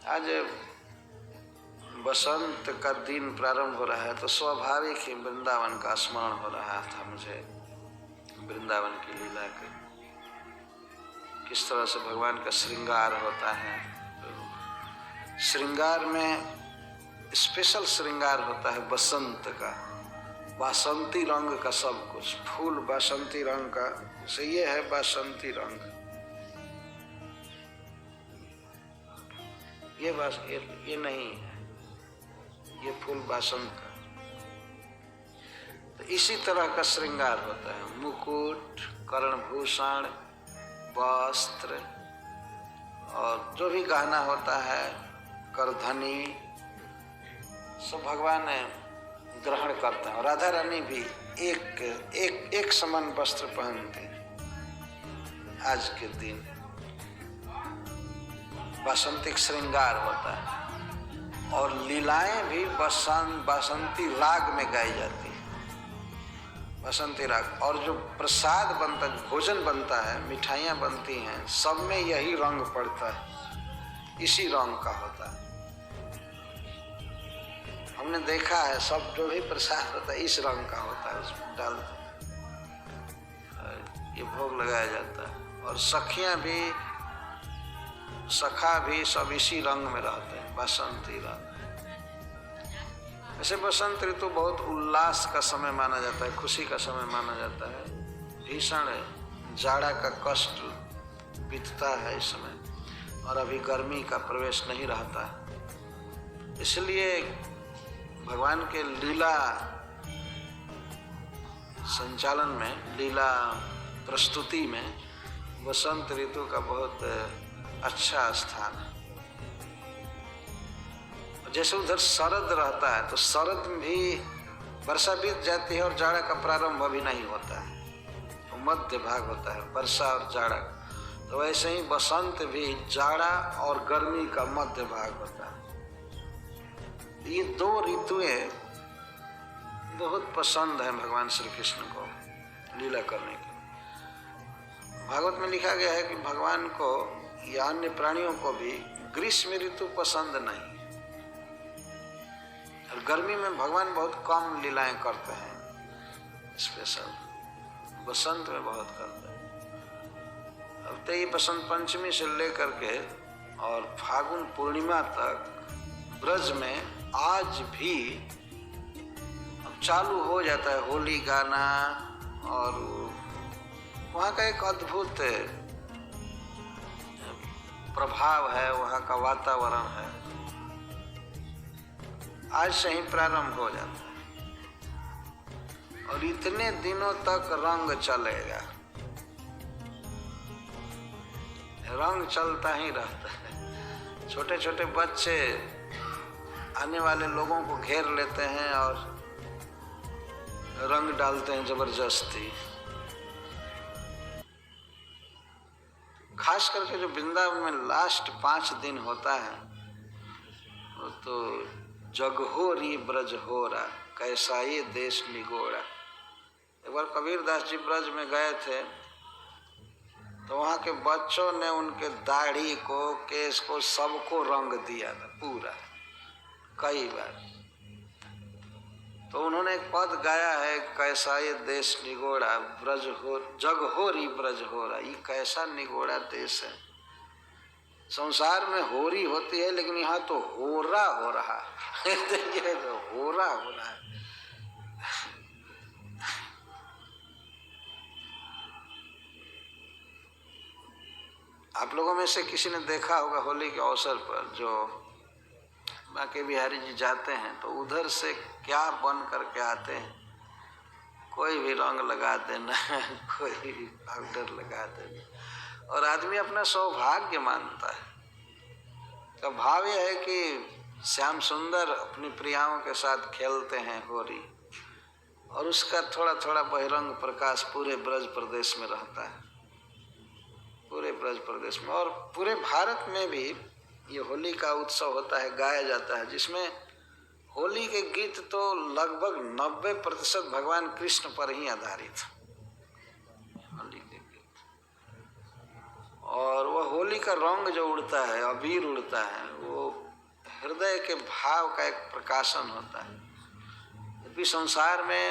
आज बसंत का दिन प्रारंभ हो रहा है तो स्वाभाविक ही वृंदावन का स्मरण हो रहा था मुझे। वृंदावन की लीला के किस तरह से भगवान का श्रृंगार होता है। श्रृंगार में स्पेशल श्रृंगार होता है बसंत का, बासंती रंग का सब कुछ, फूल बासंती रंग का, से ये है बासंती रंग। ये बस ये नहीं है, ये फूल बासंत का। तो इसी तरह का श्रृंगार होता है, मुकुट, कर्णभूषण, वस्त्र और जो भी गहना होता है, करधनी, सब भगवान ग्रहण करते हैं। और राधा रानी भी एक समान वस्त्र पहनते आज के दिन। बासंतिक श्रृंगार होता है और लीलाएं भी बासंती राग में गाई जाती है, बासंती राग। और जो प्रसाद बनता है, भोजन बनता है, मिठाइयाँ बनती हैं, सब में यही रंग पड़ता है, इसी रंग का होता है। हमने देखा है सब जो भी प्रसाद होता है इस रंग का होता है, उसमें डालते ये भोग लगाया जाता है। और सखियाँ भी, सखा भी सब इसी रंग में रहते हैं, बसंती रंग। ऐसे बसंत ऋतु बहुत उल्लास का समय माना जाता है, खुशी का समय माना जाता है। भीषण जाड़ा का कष्ट बीतता है इस समय और अभी गर्मी का प्रवेश नहीं रहता है। इसलिए भगवान के लीला संचालन में, लीला प्रस्तुति में बसंत ऋतु का बहुत अच्छा स्थान है। जैसे उधर शरद रहता है तो शरद में भी वर्षा बीत जाती है और जाड़ा का प्रारंभ अभी नहीं होता है, तो मध्य भाग होता है वर्षा और जाड़ा। तो वैसे ही बसंत भी जाड़ा और गर्मी का मध्य भाग होता है। ये दो ऋतुएं बहुत पसंद है भगवान श्री कृष्ण को लीला करने के लिए। भागवत में लिखा गया है कि भगवान को या अन्य प्राणियों को भी ग्रीष्म ऋतु पसंद नहीं, और गर्मी में भगवान बहुत कम लीलाएं करते हैं, स्पेशल बसंत में बहुत करते हैं। अब तो ये बसंत पंचमी से लेकर के और फागुन पूर्णिमा तक ब्रज में आज भी अब चालू हो जाता है होली गाना, और वहाँ का एक अद्भुत प्रभाव है, वहाँ का वातावरण है। आज से ही प्रारंभ हो जाता है और इतने दिनों तक रंग चलेगा, रंग चलता ही रहता है। छोटे छोटे बच्चे आने वाले लोगों को घेर लेते हैं और रंग डालते हैं जबरदस्ती। खास करके जो वृंदावन में लास्ट 5 दिन होता है वो तो जगहोरी ब्रज होरा, कैसा ये देश निगोरा। एक बार कबीरदास जी ब्रज में गए थे तो वहाँ के बच्चों ने उनके दाढ़ी को, केस को, सबको रंग दिया था पूरा, कई बार। तो उन्होंने एक पद गाया है, कैसा ये देश निगोड़ा, ब्रज हो जगहोरी ब्रज होरा। ये कैसा निगोड़ा देश है। संसार में होरी होती है लेकिन यहाँ तो होरा हो रहा है। देखिए तो होरा हो रहा है। आप लोगों में से किसी ने देखा होगा होली के अवसर पर जो बांके बिहारी जी जाते हैं तो उधर से क्या बन करके आते हैं, कोई भी रंग लगा देना, कोई भी पाउडर लगा देना, और आदमी अपना सौभाग्य मानता है। तो भाव यह है कि श्याम सुंदर अपनी प्रियाओं के साथ खेलते हैं होली, और उसका थोड़ा थोड़ा बहिरंग प्रकाश पूरे ब्रज प्रदेश में रहता है, पूरे ब्रज प्रदेश में। और पूरे भारत में भी ये होली का उत्सव होता है, गाया जाता है, जिसमें होली के गीत तो लगभग 90% भगवान कृष्ण पर ही आधारित होली के गीत। और वह होली का रंग जो उड़ता है, अबीर उड़ता है, वो हृदय के भाव का एक प्रकाशन होता है। यद्यपि संसार में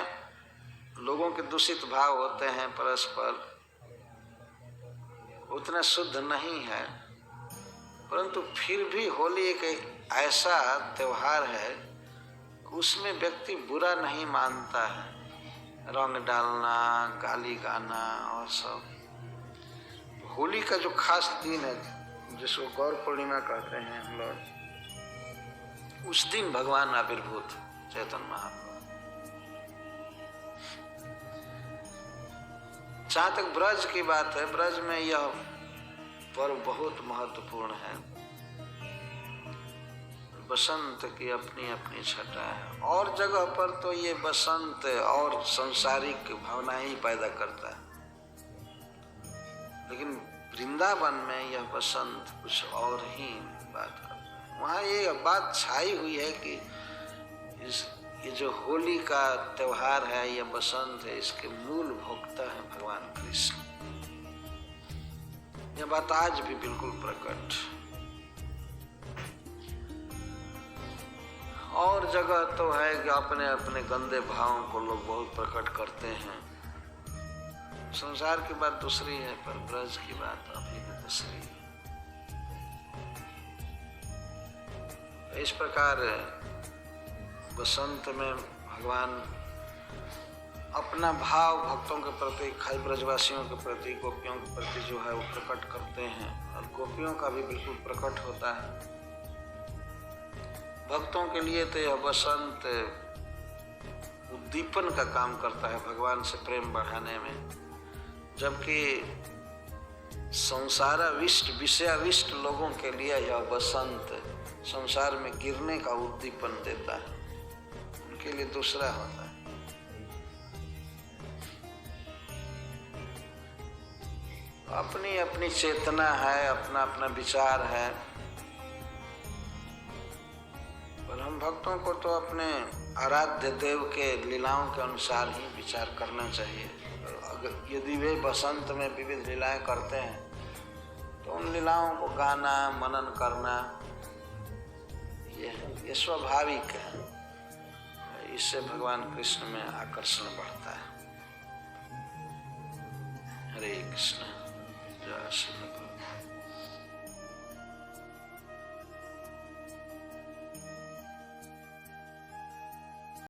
लोगों के दूषित भाव होते हैं, परस्पर उतना शुद्ध नहीं है, परंतु फिर भी होली एक ऐसा त्योहार है, उसमें व्यक्ति बुरा नहीं मानता है। रंग डालना, गाली गाना और सब। होली का जो खास दिन है, जिसको गौर पूर्णिमा कहते हैं हम लोग, उस दिन भगवान आविर्भूत चैतन्य महाप्रभु। जहाँ तक ब्रज की बात है, ब्रज में यह पर्व बहुत महत्वपूर्ण है। बसंत की अपनी अपनी छटा है, और जगह पर तो ये बसंत और सांसारिक भावनाएं ही पैदा करता है, लेकिन वृंदावन में यह बसंत कुछ और ही बात करता है। वहाँ ये बात छाई हुई है कि ये जो होली का त्योहार है, यह बसंत है, इसके मूल भोक्ता है भगवान कृष्ण। यह बात आज भी बिल्कुल प्रकट। और जगह तो है कि अपने अपने गंदे भावों को लोग बहुत प्रकट करते हैं। संसार की बात दूसरी है, पर ब्रज की बात अभी भी दूसरी है। इस प्रकार बसंत में भगवान अपना भाव भक्तों के प्रति, खास ब्रजवासियों के प्रति, गोपियों के प्रति जो है वो प्रकट करते हैं, और गोपियों का भी बिल्कुल प्रकट होता है। भक्तों के लिए तो यह बसंत उद्दीपन का काम करता है, भगवान से प्रेम बढ़ाने में, जबकि संसाराविष्ट, विषयाविष्ट लोगों के लिए यह बसंत संसार में गिरने का उद्दीपन देता है, उनके लिए दूसरा होता है। अपनी अपनी चेतना है, अपना अपना विचार है, पर हम भक्तों को तो अपने आराध्य देव के लीलाओं के अनुसार ही विचार करना चाहिए। अगर यदि वे बसंत में विविध लीलाएं करते हैं तो उन लीलाओं को गाना, मनन करना ये स्वाभाविक है। इससे भगवान कृष्ण में आकर्षण बढ़ता है। हरे कृष्ण। जय श्री कृष्ण।